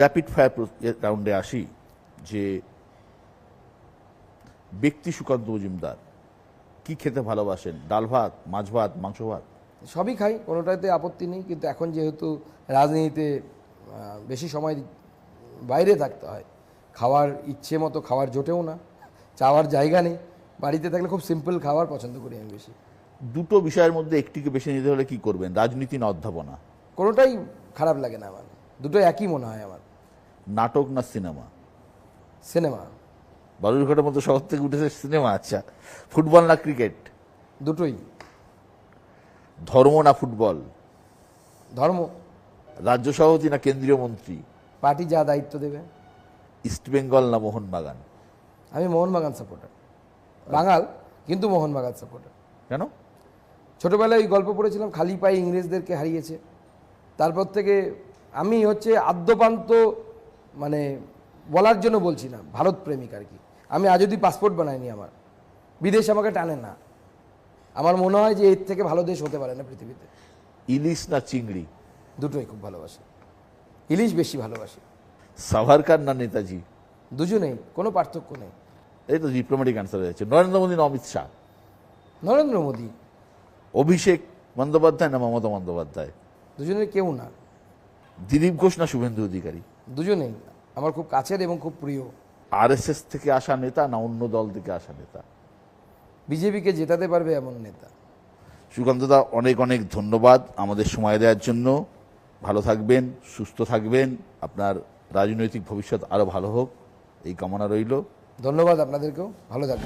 Rapid fire রাউন্ডে আসি যে ব্যক্তি সুকান্ত মজুমদার কি খেতে ভালোবাসেন? ডাল ভাত, মাছ ভাত, মাংস ভাত? সবই খাই, কোনোটাতে আপত্তি নেই, কিন্তু এখন যেহেতু রাজনীতিতে বেশি সময় বাইরে থাকতে হয়, খাওয়ার ইচ্ছে মতো খাওয়ার জোটেও না, চাওয়ার জায়গা নেই। বাড়িতে থাকলে খুব সিম্পল খাবার পছন্দ করি আমি বেশি। দুটো বিষয়ের মধ্যে একটিকে বেছে নিতে হলে কি করবেন? রাজনীতি না অধ্যাপনা? কোনোটাই খারাপ লাগে না আমার, দুটো একই মনে হয় আমার। নাটক না সিনেমা? সিনেমা। বালুরঘাটের মতো শহর থেকে উঠেছে সিনেমা। আচ্ছা, ফুটবল না ক্রিকেট? দুটোই। ধর্ম না ফুটবল? ধর্ম। রাজ্য সভাপতি না কেন্দ্রীয় মন্ত্রী? পার্টি যা দায়িত্ব দেবে। ইস্টবেঙ্গল না মোহনবাগান? আমি মোহনবাগান সাপোর্টার, বাঙাল কিন্তু মোহনবাগান সাপোর্টার। কেন? ছোটবেলায় ওই গল্প পড়েছিলাম, খালি পায়ে ইংরেজদেরকে হারিয়েছে, তারপর থেকে আমি আদ্যপান্ত মানে বলার জন্য বলছি না, ভারত প্রেমিক আর কি। আমি আজ অব্দি পাসপোর্ট বানাইনি, আমার বিদেশ আমাকে টানে না। আমার মনে হয় যে এর থেকে ভালো দেশ হতে পারে না পৃথিবীতে। ইলিশ না চিংড়ি? দুটোই খুব ভালোবাসি, ইলিশ বেশি ভালোবাসি। সাভারকার না নেতাজি? দুজনেই, কোনো পার্থক্য নেই। এই তো ডিপ্লোম্যাটিক অ্যান্সার হয়ে যাচ্ছে। নরেন্দ্র মোদী না অমিত শাহ? নরেন্দ্র মোদী। অভিষেক বন্দ্যোপাধ্যায় না মমতা বন্দ্যোপাধ্যায়? দুজনের কেউ না। দিলীপ ঘোষ না শুভেন্দু অধিকারী? দুজনেই আমার খুব কাছের এবং খুব প্রিয়। আরএসএস থেকে আসা নেতা না অন্য দল থেকে আসা নেতা? বিজেপিকে জেতাতে পারবে এমন নেতা। সুকান্তদা, অনেক অনেক ধন্যবাদ আমাদের সময় দেওয়ার জন্য। ভালো থাকবেন, সুস্থ থাকবেন, আপনার রাজনৈতিক ভবিষ্যৎ আরও ভালো হোক এই কামনা রইল। ধন্যবাদ আপনাদেরকেও, ভালো থাকবেন।